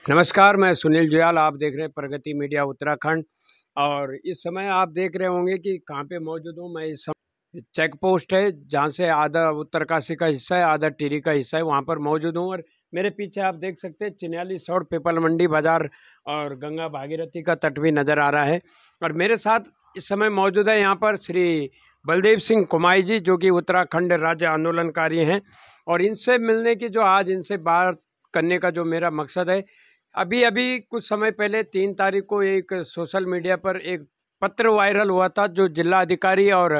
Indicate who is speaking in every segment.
Speaker 1: नमस्कार, मैं सुनील जुयाल। आप देख रहे हैं प्रगति मीडिया उत्तराखंड। और इस समय आप देख रहे होंगे कि कहाँ पे मौजूद हूँ मैं। इस समय चेक पोस्ट है जहाँ से आधा उत्तरकाशी का हिस्सा है, आधा टिहरी का हिस्सा है, वहाँ पर मौजूद हूँ। और मेरे पीछे आप देख सकते हैं चिन्याली सौड़ पीपल मंडी बाजार और गंगा भागीरथी का तट भी नज़र आ रहा है। और मेरे साथ इस समय मौजूद है यहाँ पर श्री बलदेव सिंह कुमाई जी, जो कि उत्तराखंड राज्य आंदोलनकारी हैं। और इनसे मिलने की जो आज इनसे बात करने का जो मेरा मकसद है, अभी अभी कुछ समय पहले 3 तारीख को एक सोशल मीडिया पर एक पत्र वायरल हुआ था जो जिला अधिकारी और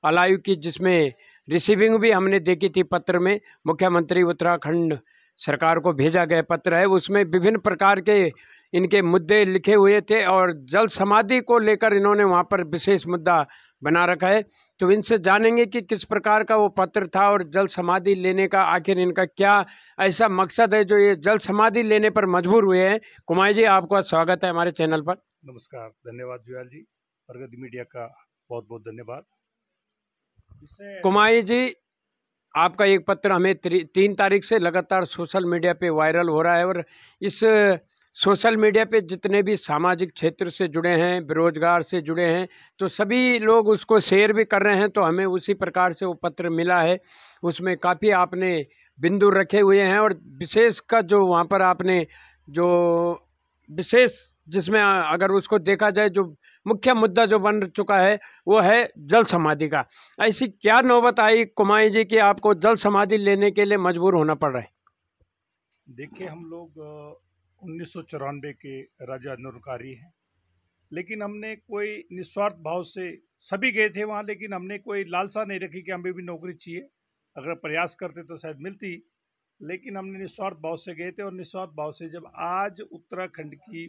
Speaker 1: आलायुक्त की, जिसमें रिसीविंग भी हमने देखी थी। पत्र में मुख्यमंत्री उत्तराखंड सरकार को भेजा गया पत्र है, उसमें विभिन्न प्रकार के इनके मुद्दे लिखे हुए थे और जल समाधि को लेकर इन्होंने वहाँ पर विशेष मुद्दा बना रखा है। तो इनसे जानेंगे कि किस प्रकार का वो पत्र था और जल समाधि लेने का आखिर इनका क्या ऐसा मकसद है जो ये जल समाधि लेने पर मजबूर हुए हैं। कुमार जी, आपका स्वागत है हमारे चैनल पर।
Speaker 2: नमस्कार, धन्यवाद जुयाल जी। प्रगति मीडिया का बहुत बहुत धन्यवाद।
Speaker 1: कुमार जी, आपका एक पत्र हमें 3 तारीख से लगातार सोशल मीडिया पे वायरल हो रहा है। और इस सोशल मीडिया पे जितने भी सामाजिक क्षेत्र से जुड़े हैं, बेरोजगार से जुड़े हैं, तो सभी लोग उसको शेयर भी कर रहे हैं। तो हमें उसी प्रकार से वो पत्र मिला है। उसमें काफ़ी आपने बिंदु रखे हुए हैं और विशेष का जो वहाँ पर आपने जो विशेष, जिसमें अगर उसको देखा जाए, जो मुख्य मुद्दा जो बन चुका है वो है जल समाधि का। ऐसी क्या नौबत आई कुमाई जी कि आपको जल समाधि लेने के लिए मजबूर होना पड़ रहा है?
Speaker 2: देखिए, हम लोग 1994 के राज्य आंदोलनकारी हैं, लेकिन हमने कोई निस्वार्थ भाव से सभी गए थे वहाँ, लेकिन हमने कोई लालसा नहीं रखी कि हमें भी नौकरी चाहिए। अगर प्रयास करते तो शायद मिलती, लेकिन हमने निस्वार्थ भाव से गए थे। और निस्वार्थ भाव से जब आज उत्तराखंड की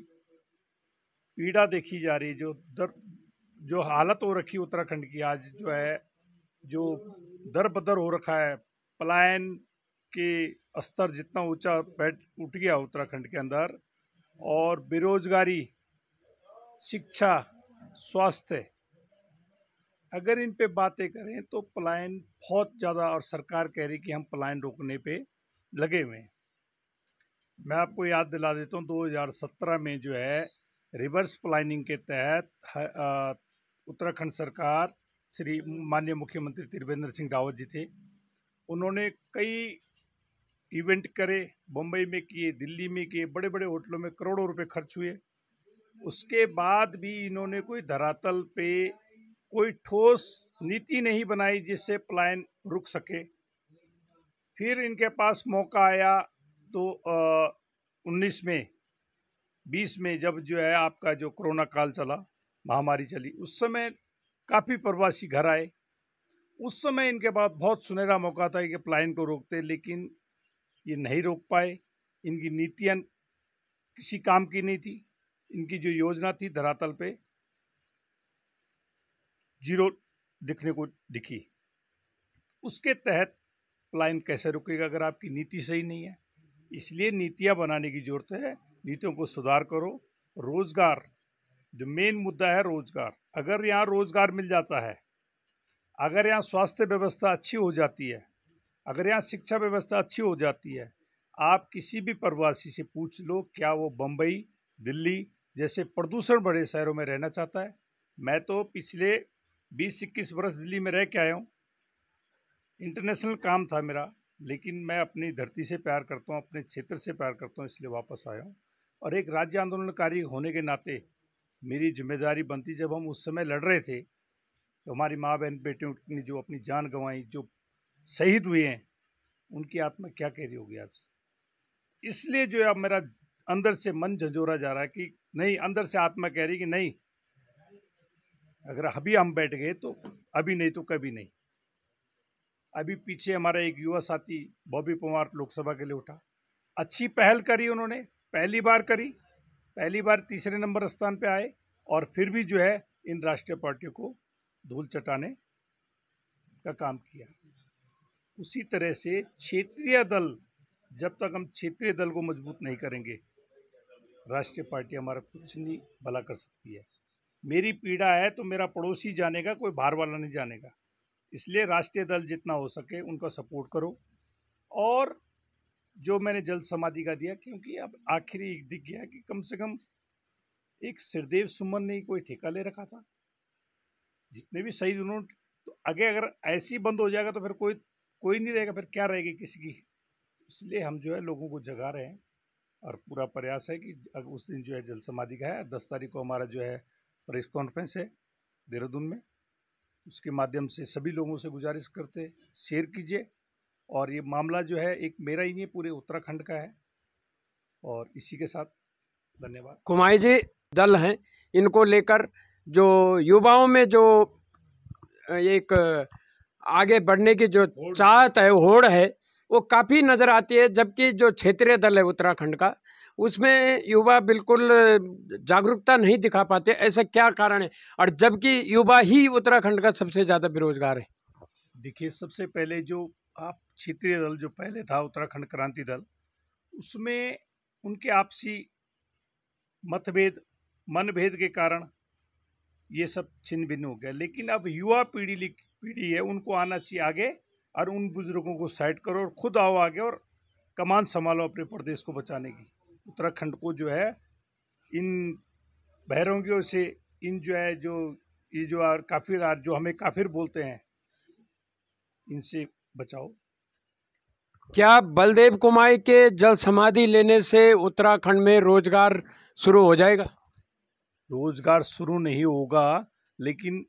Speaker 2: पीड़ा देखी जा रही, जो हालत हो रखी उत्तराखंड की, आज जो है, जो दर बदर हो रखा है, पलायन के स्तर जितना ऊंचा बैठ उठ गया उत्तराखंड के अंदर, और बेरोजगारी, शिक्षा, स्वास्थ्य, अगर इन पे बातें करें तो पलायन बहुत ज़्यादा, और सरकार कह रही कि हम पलायन रोकने पे लगे हुए हैं। मैं आपको याद दिला देता हूँ, 2017 में जो है रिवर्स प्लानिंग के तहत उत्तराखंड सरकार, श्री माननीय मुख्यमंत्री त्रिवेंद्र सिंह रावत जी थे, उन्होंने कई इवेंट करे, मुंबई में किए, दिल्ली में किए, बड़े बड़े होटलों में करोड़ों रुपए खर्च हुए। उसके बाद भी इन्होंने कोई धरातल पे कोई ठोस नीति नहीं बनाई जिससे पलायन रुक सके। फिर इनके पास मौका आया तो 19 में, 20 में, जब जो है आपका जो कोरोना काल चला, महामारी चली, उस समय काफ़ी प्रवासी घर आए। उस समय इनके पास बहुत सुनहरा मौका था कि पलायन को रोकते, लेकिन ये नहीं रोक पाए। इनकी नीतियाँ किसी काम की नहीं थी। इनकी जो योजना थी धरातल पे जीरो दिखने को दिखी। उसके तहत पलायन कैसे रुकेगा अगर आपकी नीति सही नहीं है? इसलिए नीतियां बनाने की जरूरत है। नीतियों को सुधार करो। रोजगार, जो मेन मुद्दा है रोजगार, अगर यहाँ रोजगार मिल जाता है, अगर यहाँ स्वास्थ्य व्यवस्था अच्छी हो जाती है, अगर यहाँ शिक्षा व्यवस्था अच्छी हो जाती है, आप किसी भी प्रवासी से पूछ लो क्या वो बम्बई, दिल्ली जैसे प्रदूषण बड़े शहरों में रहना चाहता है। मैं तो पिछले 20-21 वर्ष दिल्ली में रह के आया हूँ। इंटरनेशनल काम था मेरा, लेकिन मैं अपनी धरती से प्यार करता हूँ, अपने क्षेत्र से प्यार करता हूँ, इसलिए वापस आया हूँ। और एक राज्य आंदोलनकारी होने के नाते मेरी जिम्मेदारी बनती, जब हम उस समय लड़ रहे थे तो हमारी माँ बहन बेटियों ने जो अपनी जान गंवाई, जो शहीद हुए हैं, उनकी आत्मा क्या कह रही होगी आज। इसलिए जो है अब मेरा अंदर से मन झंझोरा जा रहा है कि नहीं, अंदर से आत्मा कह रही कि नहीं, अगर अभी हम बैठ गए तो अभी, नहीं तो कभी नहीं। अभी पीछे हमारा एक युवा साथी बॉबी पवार लोकसभा के लिए उठा, अच्छी पहल करी उन्होंने, पहली बार करी, पहली बार तीसरे नंबर स्थान पे आए, और फिर भी जो है इन राष्ट्रीय पार्टियों को धूल चटाने का काम किया। उसी तरह से क्षेत्रीय दल, जब तक हम क्षेत्रीय दल को मजबूत नहीं करेंगे, राष्ट्रीय पार्टी हमारा कुछ नहीं भला कर सकती है। मेरी पीड़ा है तो मेरा पड़ोसी जानेगा, कोई बाहर वाला नहीं जानेगा। इसलिए राष्ट्रीय दल जितना हो सके उनका सपोर्ट करो। और जो मैंने जल समाधि का दिया, क्योंकि अब आखिरी दिख गया कि कम से कम एक सिरदेव सुमन ने ही कोई ठेका ले रखा था, जितने भी शहीद उन्होंने, तो आगे अगर ऐसी बंद हो जाएगा तो फिर कोई कोई नहीं रहेगा, फिर क्या रहेगी किसी की। इसलिए हम जो है लोगों को जगा रहे हैं और पूरा प्रयास है कि उस दिन जो है जल समाधि का है, 10 तारीख को हमारा जो है प्रेस कॉन्फ्रेंस है देहरादून में, उसके माध्यम से सभी लोगों से गुजारिश करते शेयर कीजिए। और ये मामला जो है एक मेरा ही नहीं, पूरे उत्तराखंड का है। और इसी के साथ धन्यवाद।
Speaker 1: कुमाई जी, दल हैं, इनको लेकर जो युवाओं में जो एक आगे बढ़ने की जो चाहत है, होड़ है, वो काफ़ी नज़र आती है। जबकि जो क्षेत्रीय दल है उत्तराखंड का, उसमें युवा बिल्कुल जागरूकता नहीं दिखा पाते। ऐसा क्या कारण है? और जबकि युवा ही उत्तराखंड का सबसे ज़्यादा बेरोजगार है।
Speaker 2: देखिए, सबसे पहले जो आप क्षेत्रीय दल जो पहले था उत्तराखंड क्रांति दल, उसमें उनके आपसी मतभेद मनभेद के कारण ये सब छिन्न भिन्न हो गया। लेकिन अब युवा पीढ़ी है, उनको आना चाहिए आगे और उन बुजुर्गों को साइड करो और खुद आओ आगे और कमान संभालो अपने प्रदेश को बचाने की। उत्तराखंड को जो है इन बहरोंगियों से, इन जो है जो ये जो काफिर जो हमें काफिर बोलते हैं, इनसे बचाओ।
Speaker 1: क्या बलदेव कुमाई के जल समाधि लेने से उत्तराखंड में रोजगार शुरू हो जाएगा?
Speaker 2: रोजगार शुरू नहीं होगा, लेकिन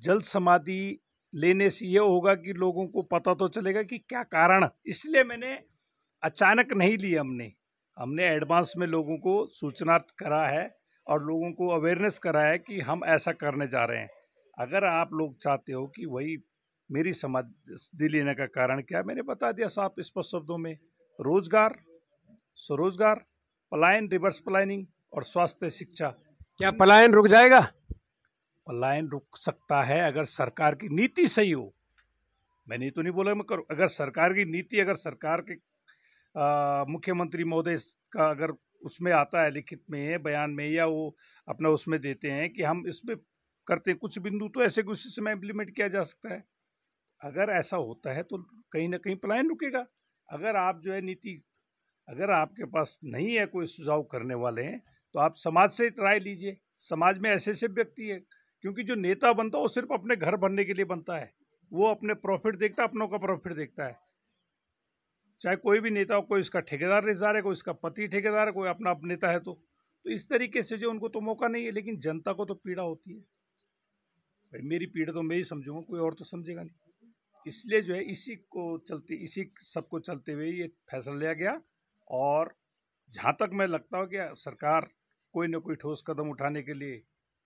Speaker 2: जल समाधि लेने से ये होगा कि लोगों को पता तो चलेगा कि क्या कारण। इसलिए मैंने अचानक नहीं ली, हमने एडवांस में लोगों को सूचना करा है और लोगों को अवेयरनेस करा है कि हम ऐसा करने जा रहे हैं। अगर आप लोग चाहते हो कि वही मेरी समाधि लेने का कारण क्या है, मैंने बता दिया साफ स्पष्ट शब्दों में। रोजगार, स्वरोजगार, पलायन, रिवर्स प्लानिंग और स्वास्थ्य शिक्षा।
Speaker 1: क्या पलायन रुक जाएगा?
Speaker 2: पलायन रुक सकता है अगर सरकार की नीति सही हो। मैंने तो नहीं बोला मैं करूँ, अगर सरकार की नीति, अगर सरकार के मुख्यमंत्री महोदय का अगर उसमें आता है लिखित में, बयान में, या वो अपना उसमें देते हैं कि हम इसमें करते हैं कुछ बिंदु, तो ऐसे कुछ समय इम्प्लीमेंट किया जा सकता है। अगर ऐसा होता है तो कहीं ना कहीं पलायन रुकेगा। अगर आप जो है नीति, अगर आपके पास नहीं है कोई सुझाव करने वाले हैं, तो आप समाज से ट्राई लीजिए। समाज में ऐसे ऐसे व्यक्ति है, क्योंकि जो नेता बनता है वो सिर्फ अपने घर बनने के लिए बनता है, वो अपने प्रॉफिट देखता है, अपनों का प्रॉफिट देखता है। चाहे कोई भी नेता हो, कोई इसका ठेकेदार रिश्तेदार है, कोई इसका पति ठेकेदार है, कोई अपना नेता है, तो इस तरीके से जो उनको तो मौका नहीं है। लेकिन जनता को तो पीड़ा होती है भाई, मेरी पीड़ा तो मैं ही समझूंगा, कोई और तो समझेगा नहीं। इसलिए जो है इसी सबको चलते हुए ये फैसला लिया गया। और जहाँ तक मैं लगता हूँ कि सरकार कोई ना कोई ठोस कदम उठाने के लिए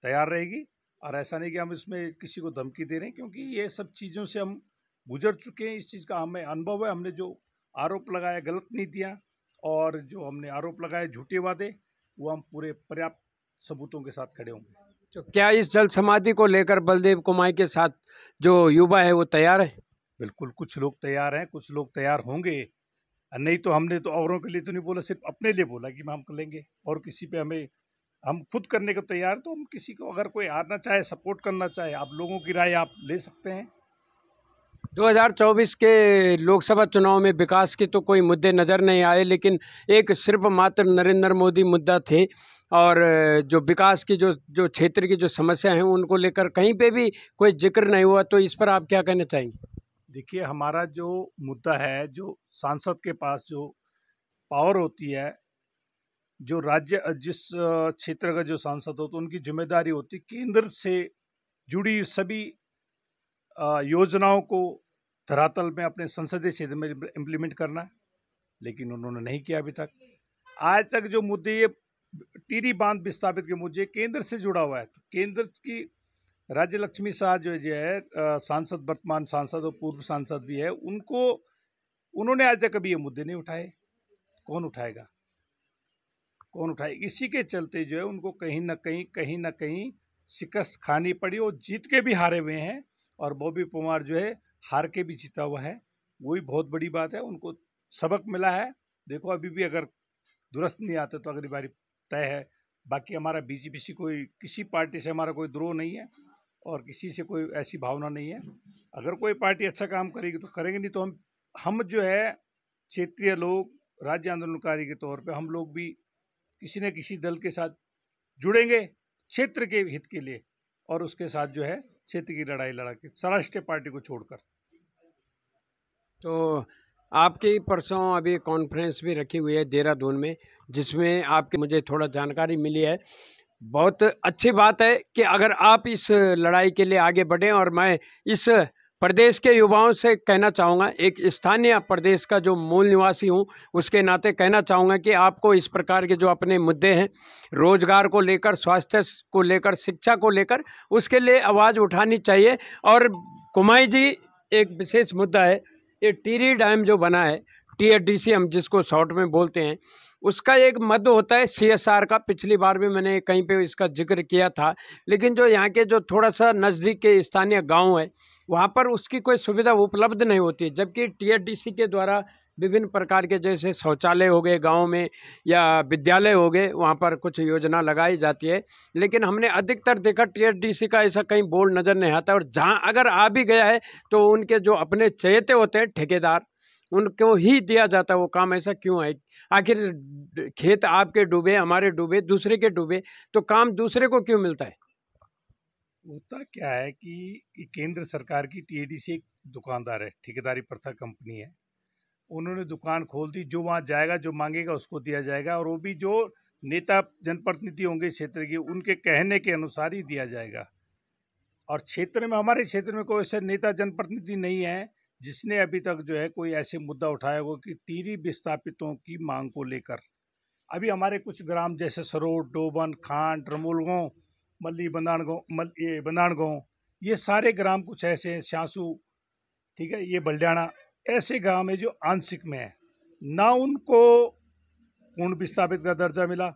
Speaker 2: तैयार रहेगी। और ऐसा नहीं कि हम इसमें किसी को धमकी दे रहे हैं, क्योंकि ये सब चीज़ों से हम गुजर चुके हैं। इस चीज़ का हमें अनुभव है। हमने जो आरोप लगाया गलत नीतियाँ, और जो हमने आरोप लगाए झूठे वादे, वो हम पूरे पर्याप्त सबूतों के साथ खड़े होंगे।
Speaker 1: तो क्या इस जल समाधि को लेकर बलदेव कुमाई के साथ जो युवा है वो तैयार है?
Speaker 2: बिल्कुल, कुछ लोग तैयार हैं, कुछ लोग तैयार होंगे। नहीं तो हमने तो औरों के लिए तो नहीं बोला, सिर्फ अपने लिए बोला कि हम कर लेंगे। और किसी पे हम खुद करने को तैयार। तो हम किसी को अगर कोई आना चाहे, सपोर्ट करना चाहे, आप लोगों की राय आप ले सकते हैं।
Speaker 1: 2024 के लोकसभा चुनाव में विकास के तो कोई मुद्दे नज़र नहीं आए, लेकिन एक सिर्फ मात्र नरेंद्र मोदी मुद्दा थे। और जो विकास की जो क्षेत्र की जो समस्या हैं उनको लेकर कहीं पे भी कोई जिक्र नहीं हुआ। तो इस पर आप क्या कहना चाहेंगे?
Speaker 2: देखिए, हमारा जो मुद्दा है, जो सांसद के पास जो पावर होती है, जो राज्य जिस क्षेत्र का जो सांसद हो, तो उनकी जिम्मेदारी होती है केंद्र से जुड़ी सभी योजनाओं को धरातल में अपने संसदीय क्षेत्र में इम्प्लीमेंट करना है। लेकिन उन्होंने नहीं किया अभी तक। आज तक जो मुद्दे, ये टिहरी बांध विस्थापित के मुद्दे केंद्र से जुड़ा हुआ है। तो केंद्र की राज्य लक्ष्मी शाह जो है सांसद, वर्तमान सांसद और पूर्व सांसद भी है, उन्होंने आज तक कभी ये मुद्दे नहीं उठाए। कौन उठाएगा? इसी के चलते जो है उनको कहीं ना कहीं शिकस्त खानी पड़ी और जीत के भी हारे हुए हैं। और बॉबी परमार जो है हार के भी जीता हुआ है, वही बहुत बड़ी बात है। उनको सबक मिला है। देखो, अभी भी अगर दुरुस्त नहीं आते तो अगली बारी तय है। बाकी हमारा बीजेपी से किसी पार्टी से हमारा कोई द्रोह नहीं है और किसी से कोई ऐसी भावना नहीं है। अगर कोई पार्टी अच्छा काम करेगी तो करेंगे, नहीं तो हम जो है क्षेत्रीय लोग, राज्य आंदोलनकारी के तौर पे हम लोग भी किसी न किसी दल के साथ जुड़ेंगे क्षेत्र के हित के लिए, और उसके साथ जो है क्षेत्र की लड़ाई लड़ा के राष्ट्रीय पार्टी को छोड़कर।
Speaker 1: तो आपकी परसों अभी कॉन्फ्रेंस भी रखी हुई है देहरादून में, जिसमें आपकी मुझे थोड़ा जानकारी मिली है। बहुत अच्छी बात है कि अगर आप इस लड़ाई के लिए आगे बढ़ें, और मैं इस प्रदेश के युवाओं से कहना चाहूँगा, एक स्थानीय प्रदेश का जो मूल निवासी हूँ उसके नाते कहना चाहूँगा कि आपको इस प्रकार के जो अपने मुद्दे हैं, रोजगार को लेकर, स्वास्थ्य को लेकर, शिक्षा को लेकर, उसके लिए आवाज़ उठानी चाहिए। और कुमाई जी, एक विशेष मुद्दा है, ये टिहरी डैम जो बना है, THDC हम जिसको शॉर्ट में बोलते हैं, उसका एक मद होता है CSR का। पिछली बार भी मैंने कहीं पे इसका जिक्र किया था, लेकिन जो यहाँ के जो थोड़ा सा नज़दीक के स्थानीय गांव है, वहाँ पर उसकी कोई सुविधा उपलब्ध नहीं होती है, जबकि THDC के द्वारा विभिन्न प्रकार के जैसे शौचालय हो गए गांव में, या विद्यालय हो गए, वहाँ पर कुछ योजना लगाई जाती है। लेकिन हमने अधिकतर देखा THDC का ऐसा कहीं बोर्ड नज़र नहीं आता, और जहाँ अगर आ भी गया है तो उनके जो अपने चहेते होते हैं ठेकेदार, उनको ही दिया जाता है वो काम। ऐसा क्यों है? आखिर खेत आपके डूबे, हमारे डूबे, दूसरे के डूबे, तो काम दूसरे को क्यों मिलता है?
Speaker 2: होता क्या है कि केंद्र सरकार की THDC एक दुकानदार है, ठेकेदारी प्रथा कंपनी है। उन्होंने दुकान खोल दी, जो वहाँ जाएगा, जो मांगेगा उसको दिया जाएगा, और वो भी जो नेता जनप्रतिनिधि होंगे क्षेत्र के, उनके कहने के अनुसार ही दिया जाएगा। और क्षेत्र में, हमारे क्षेत्र में कोई ऐसे नेता जनप्रतिनिधि नहीं है जिसने अभी तक जो है कोई ऐसे मुद्दा उठाया हो कि टिहरी विस्थापितों की मांग को लेकर। अभी हमारे कुछ ग्राम जैसे सरोड, डोबन, खांड, रमोल गाँव, मल्ली, बंदाण गाँव, ये सारे ग्राम कुछ ऐसे हैं, स्यासू, ठीक है, ये बल्डियाना, ऐसे गांव है जो आंशिक में है, ना उनको पूर्ण विस्थापित का दर्जा मिला,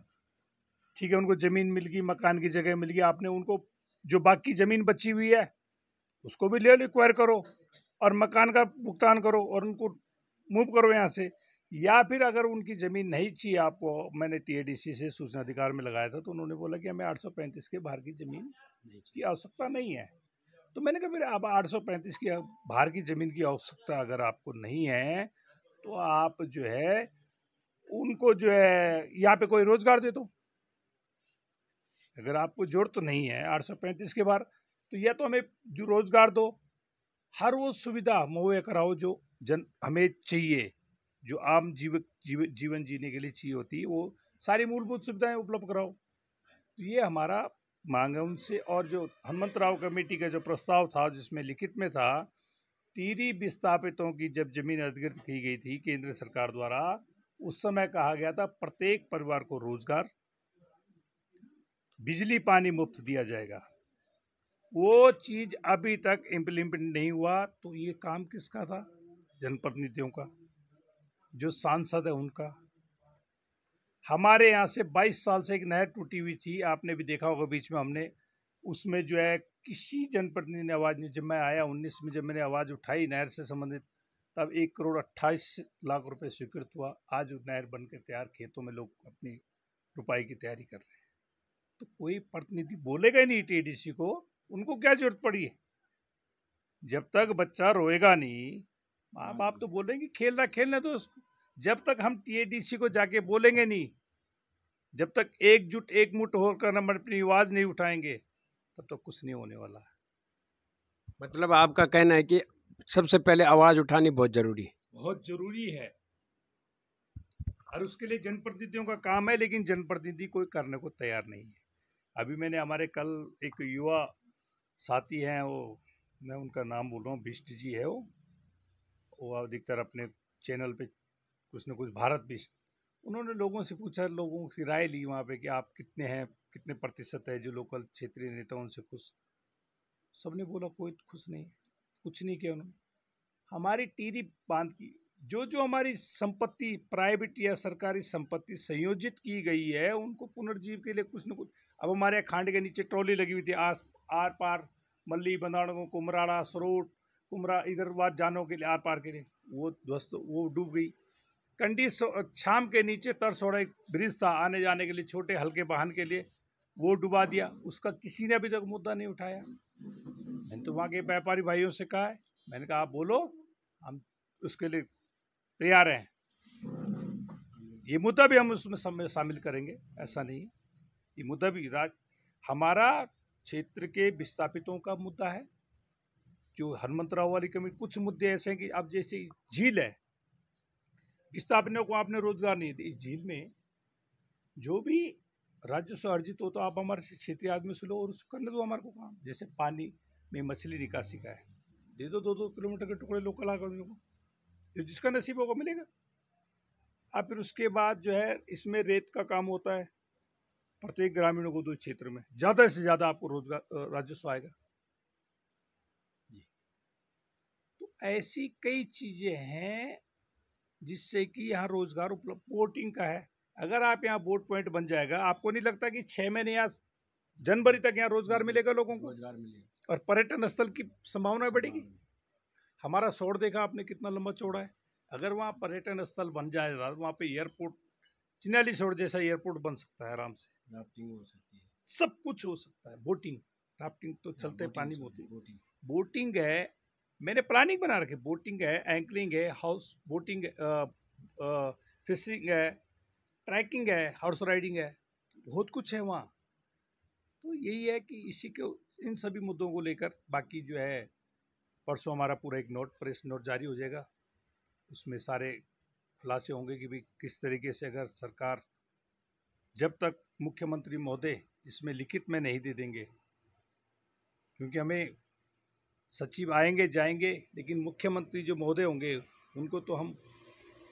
Speaker 2: ठीक है, उनको जमीन मिल गई, मकान की जगह मिल गई, आपने उनको जो बाकी जमीन बची हुई है उसको भी ले लो, एक्वायर करो, और मकान का भुगतान करो, और उनको मूव करो यहाँ से। या फिर अगर उनकी ज़मीन नहीं चाहिए आपको, मैंने THDC से सूचना अधिकार में लगाया था, तो उन्होंने बोला कि हमें 835 के बाहर की ज़मीन की आवश्यकता नहीं है। तो मैंने कहा फिर अब 835 की बाहर की ज़मीन की आवश्यकता अगर आपको नहीं है, तो आप जो है उनको जो है यहाँ पे कोई रोजगार दे दो। अगर आपको जरूरत नहीं है 835 के बाहर, तो या तो हमें जो रोजगार दो, हर वो सुविधा मुहैया कराओ जो हमें चाहिए, जो आम जीवन जीने के लिए चाहिए होती है, वो सारी मूलभूत सुविधाएं उपलब्ध कराओ। तो ये हमारा मांग है उनसे। और जो हनुमंतराव कमेटी का जो प्रस्ताव था, जिसमें लिखित में था, टिहरी विस्थापितों की जब जमीन अधिकृत की गई थी केंद्र सरकार द्वारा, उस समय कहा गया था प्रत्येक परिवार को रोजगार, बिजली पानी मुफ्त दिया जाएगा। वो चीज अभी तक इम्प्लीमेंट नहीं हुआ। तो ये काम किसका था? जनप्रतिनिधियों का, जो सांसद है उनका। हमारे यहाँ से 22 साल से एक नहर टूटी हुई थी, आपने भी देखा होगा, बीच में हमने उसमें जो है किसी जनप्रतिनिधि ने आवाज़ नहीं। जब मैं आया 19 में, जब मैंने आवाज़ उठाई नहर से संबंधित, तब 1,28,00,000 रुपए स्वीकृत हुआ। आज वो नहर बन के तैयार, खेतों में लोग अपनी रुपाई की तैयारी कर रहे हैं। तो कोई प्रतिनिधि बोलेगा ही नहीं THDC को, उनको क्या जरूरत पड़ी है? जब तक बच्चा रोएगा नहीं, माँ बाप तो बोलेंगे खेल रहा, खेलने दो उसको। जब तक हम THDC को जाके बोलेंगे नहीं, जब तक एकजुट एकमुट होकर हम अपनी आवाज नहीं उठाएंगे, तब तक कुछ नहीं होने वाला है।
Speaker 1: मतलब आपका कहना है कि सबसे पहले आवाज उठानी बहुत जरूरी है।
Speaker 2: बहुत जरूरी है, और उसके लिए जनप्रतिनिधियों का काम है, लेकिन जनप्रतिनिधि कोई करने को तैयार नहीं है। अभी मैंने, हमारे कल एक युवा साथी हैं, वो मैं उनका नाम बोल रहा हूँ, बिष्ट जी है, वो अधिकतर अपने चैनल पे कुछ न कुछ भारत बिष्ट, उन्होंने लोगों से पूछा, लोगों की राय ली वहाँ पे कि आप कितने हैं, कितने प्रतिशत है जो लोकल क्षेत्रीय नेता उनसे खुश। सबने बोला कोई खुश नहीं, कुछ नहीं किया उन्होंने। हमारी टिहरी बांध की जो हमारी संपत्ति, प्राइवेट या सरकारी संपत्ति संयोजित की गई है, उनको पुनर्जीव के लिए कुछ न कुछ। अब हमारे यहाँ खांड के नीचे ट्रॉली लगी हुई थी, आर पार मल्ली, बंदाणों, कुमराड़ा, सरोट, कुमरा, इधर बात जानों के लिए, आर पार के लिए, वो ध्वस्त, वो डूब गई। कंडी शाम के नीचे तरसोड़ा एक ब्रिज था आने जाने के लिए, छोटे हल्के वाहन के लिए, वो डुबा दिया। उसका किसी ने अभी तक मुद्दा नहीं उठाया। मैंने तो वहाँ के व्यापारी भाइयों से कहा है, मैंने कहा आप बोलो, हम उसके लिए तैयार हैं। ये मुद्दा भी हम उसमें शामिल करेंगे, ऐसा नहीं है। ये मुद्दा भी हमारा क्षेत्र के विस्थापितों का मुद्दा है, जो हनुमंतराव वाली कमेटी। कुछ मुद्दे ऐसे हैं कि अब जैसे झील है, विस्थापितों को आपने रोजगार नहीं दिया। इस झील में जो भी राजस्व अर्जित हो तो आप हमारे क्षेत्रीय आदमी से लो और उसको करने दो हमारे को काम। जैसे पानी में मछली निकासी का है, दे दो 2-2 किलोमीटर के टुकड़े लोकल आदमियों को, जो जिसका नसीब होगा मिलेगा। अब फिर उसके बाद जो है इसमें रेत का काम होता है, प्रत्येक ग्रामीणों को 2 क्षेत्र में ज़्यादा से ज़्यादा आपको रोजगार राजस्व आएगा। तो ऐसी कई चीज़ें हैं जिससे कि यहाँ रोजगार उपलब्ध। बोटिंग का है, अगर आप यहाँ बोट पॉइंट बन जाएगा, आपको नहीं लगता कि 6 महीने या जनवरी तक यहाँ रोजगार मिलेगा लोगों को, रोजगार मिलेगा और पर्यटन स्थल की संभावना बढ़ेगी। हमारा शोर देखा आपने कितना लंबा चौड़ा है। अगर वहाँ पर्यटन स्थल बन जाएगा, वहाँ पे एयरपोर्ट, चिन्याली शोर जैसा एयरपोर्ट बन सकता है आराम से, राफ्टिंग हो सकती है, सब कुछ हो सकता है। बोटिंग, राफ्टिंग तो चलते पानी में होती है, बोटिंग है, मैंने प्लानिंग बना रखी। बोटिंग है, एंकरिंग है, हाउस बोटिंग, फिशिंग है, ट्रैकिंग है, हॉर्स राइडिंग है, बहुत कुछ है वहाँ। तो यही है कि इसी को, इन सभी मुद्दों को लेकर बाकी जो है परसों हमारा पूरा एक नोट, प्रेस नोट जारी हो जाएगा। उसमें सारे खुलासे होंगे कि भाई किस तरीके से, अगर सरकार, जब तक मुख्यमंत्री महोदय इसमें लिखित में नहीं दे देंगे, क्योंकि हमें सचिव आएंगे जाएंगे, लेकिन मुख्यमंत्री जो महोदय होंगे उनको तो हम,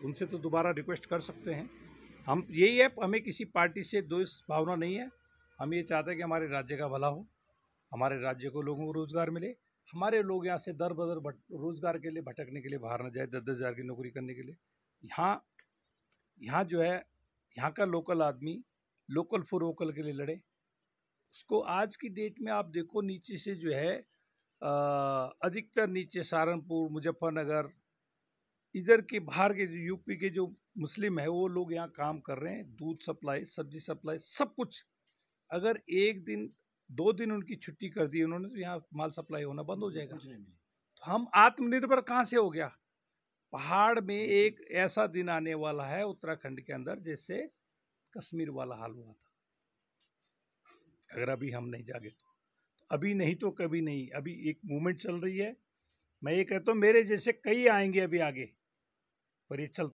Speaker 2: उनसे तो दोबारा रिक्वेस्ट कर सकते हैं। हम यही है, हमें किसी पार्टी से द्वेष भावना नहीं है। हम ये चाहते हैं कि हमारे राज्य का भला हो, हमारे राज्य को, लोगों को रोजगार मिले, हमारे लोग यहाँ से दर बदर रोजगार के लिए भटकने के लिए बाहर न जाए 10-10 हज़ार की नौकरी करने के लिए। यहाँ जो है, यहाँ का लोकल आदमी लोकल फॉर वोकल के लिए लड़े। उसको आज की डेट में आप देखो, नीचे से जो है अधिकतर नीचे सहारनपुर, मुजफ्फरनगर, इधर के बाहर के यूपी के जो मुस्लिम है वो लोग यहाँ काम कर रहे हैं। दूध सप्लाई, सब्जी सप्लाई, सब कुछ। अगर 1 दिन 2 दिन उनकी छुट्टी कर दी उन्होंने, तो यहाँ माल सप्लाई होना बंद हो जाएगा। तो हम आत्मनिर्भर कहाँ से हो गया? पहाड़ में एक ऐसा दिन आने वाला है उत्तराखंड के अंदर जैसे कश्मीर वाला हाल हुआ था, अगर अभी हम नहीं जागे तो। अभी नहीं तो कभी नहीं। अभी एक मूवमेंट चल रही है। मैं ये कहता हूँ मेरे जैसे कई आएंगे अभी आगे, पर ये चलता